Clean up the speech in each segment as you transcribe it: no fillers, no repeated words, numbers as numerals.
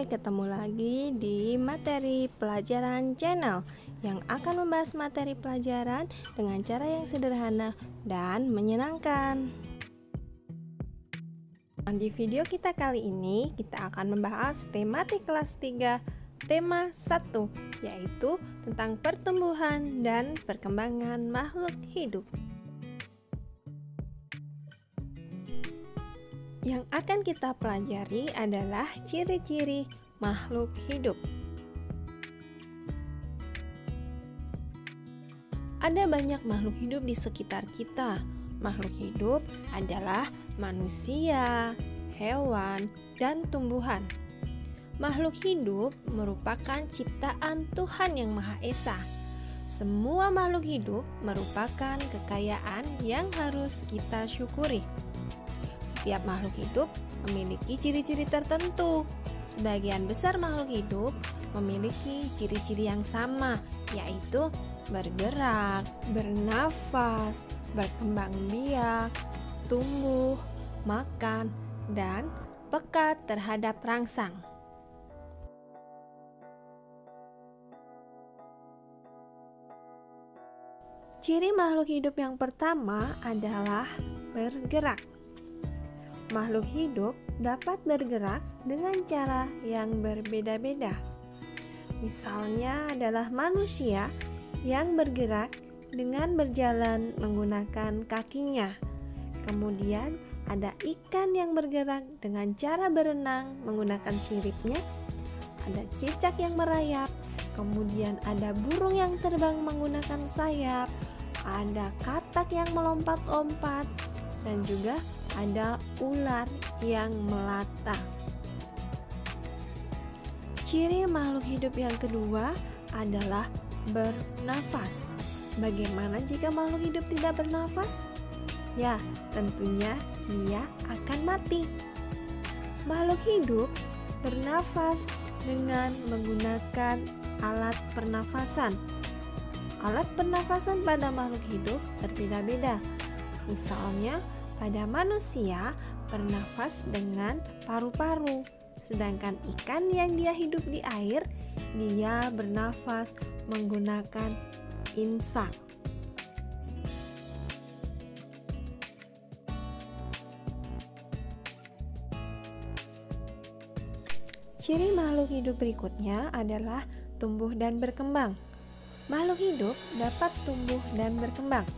ketemu lagi di materi pelajaran channel yang akan membahas materi pelajaran dengan cara yang sederhana dan menyenangkan. Di video kita kali ini, kita akan membahas tematik kelas 3, tema 1, yaitu tentang pertumbuhan dan perkembangan makhluk hidup. Yang akan kita pelajari adalah ciri-ciri makhluk hidup. Ada banyak makhluk hidup di sekitar kita. Makhluk hidup adalah manusia, hewan, dan tumbuhan. Makhluk hidup merupakan ciptaan Tuhan Yang Maha Esa. Semua makhluk hidup merupakan kekayaan yang harus kita syukuri. Setiap makhluk hidup memiliki ciri-ciri tertentu. Sebagian besar makhluk hidup memiliki ciri-ciri yang sama, yaitu bergerak, bernafas, berkembang biak, tumbuh, makan, dan peka terhadap rangsang. Ciri makhluk hidup yang pertama adalah bergerak. Makhluk hidup dapat bergerak dengan cara yang berbeda-beda. Misalnya adalah manusia yang bergerak dengan berjalan menggunakan kakinya. Kemudian ada ikan yang bergerak dengan cara berenang menggunakan siripnya. Ada cicak yang merayap. Kemudian ada burung yang terbang menggunakan sayap. Ada katak yang melompat-lompat. Dan juga ada ular yang melata. Ciri makhluk hidup yang kedua adalah bernafas. Bagaimana jika makhluk hidup tidak bernafas? Ya, tentunya dia akan mati. Makhluk hidup bernafas dengan menggunakan alat pernafasan. Alat pernafasan pada makhluk hidup berbeda-beda. Misalnya, pada manusia bernafas dengan paru-paru, sedangkan ikan yang dia hidup di air, dia bernafas menggunakan insang. Ciri makhluk hidup berikutnya adalah tumbuh dan berkembang. Makhluk hidup dapat tumbuh dan berkembang.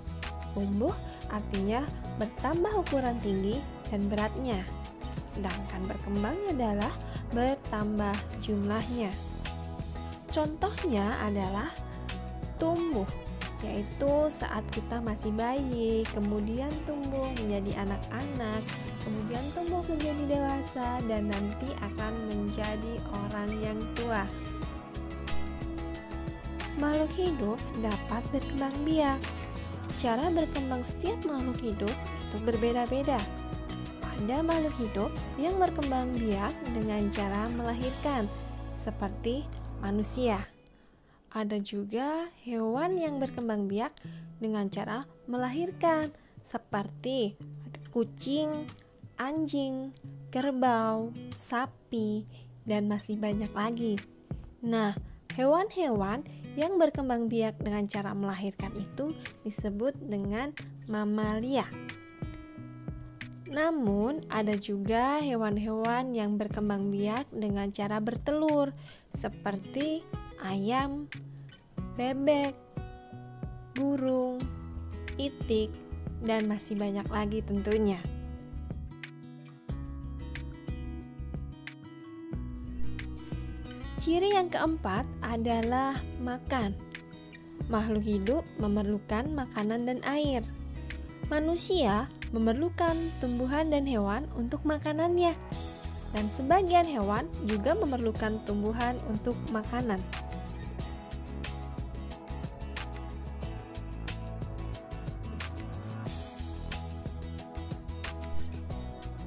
Tumbuh artinya bertambah ukuran tinggi dan beratnya, sedangkan berkembang adalah bertambah jumlahnya. Contohnya adalah tumbuh, yaitu saat kita masih bayi, kemudian tumbuh menjadi anak-anak, kemudian tumbuh menjadi dewasa, dan nanti akan menjadi orang yang tua. Makhluk hidup dapat berkembang biak. Cara berkembang setiap makhluk hidup itu berbeda-beda. Ada makhluk hidup yang berkembang biak dengan cara melahirkan, seperti manusia. Ada juga hewan yang berkembang biak dengan cara melahirkan, seperti kucing, anjing, kerbau, sapi, dan masih banyak lagi. Nah, hewan-hewan yang berkembang biak dengan cara melahirkan itu disebut dengan mamalia. Namun, ada juga hewan-hewan yang berkembang biak dengan cara bertelur, seperti ayam, bebek, burung, itik, dan masih banyak lagi tentunya. Ciri yang keempat adalah makan. Makhluk hidup memerlukan makanan dan air. Manusia memerlukan tumbuhan dan hewan untuk makanannya. Dan sebagian hewan juga memerlukan tumbuhan untuk makanan.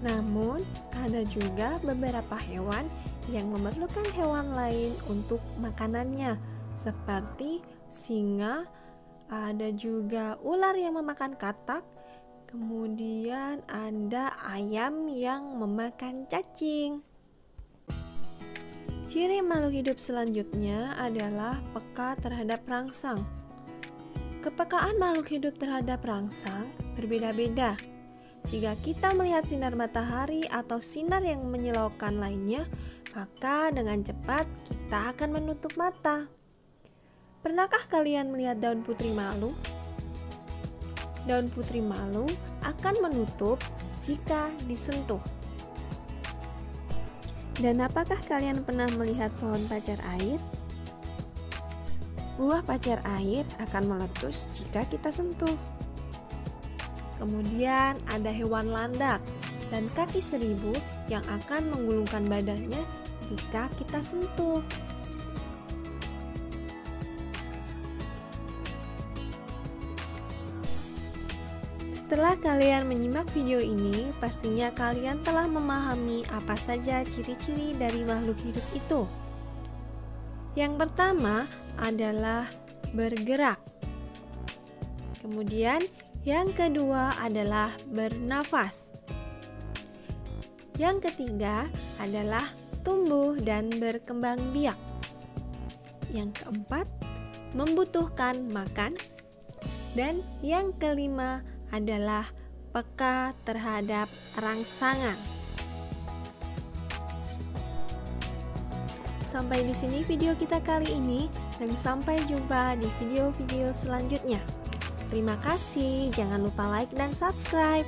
Namun, ada juga beberapa hewan yang memerlukan hewan lain untuk makanannya, seperti singa. Ada juga ular yang memakan katak, kemudian ada ayam yang memakan cacing. Ciri makhluk hidup selanjutnya adalah peka terhadap rangsang. Kepekaan makhluk hidup terhadap rangsang berbeda-beda. Jika kita melihat sinar matahari atau sinar yang menyilaukan lainnya, maka dengan cepat kita akan menutup mata. Pernahkah kalian melihat daun putri malu? Daun putri malu akan menutup jika disentuh. Dan apakah kalian pernah melihat pohon pacar air? Buah pacar air akan meletus jika kita sentuh. Kemudian ada hewan landak dan kaki seribu yang akan menggulungkan badannya jika kita sentuh. Setelah kalian menyimak video ini, pastinya kalian telah memahami apa saja ciri-ciri dari makhluk hidup itu. Yang pertama adalah bergerak. Kemudian yang kedua adalah bernafas. Yang ketiga adalah tumbuh dan berkembang biak. Yang keempat, membutuhkan makan. Dan yang kelima adalah peka terhadap rangsangan. Sampai di sini video kita kali ini, dan sampai jumpa di video-video selanjutnya. Terima kasih, jangan lupa like dan subscribe.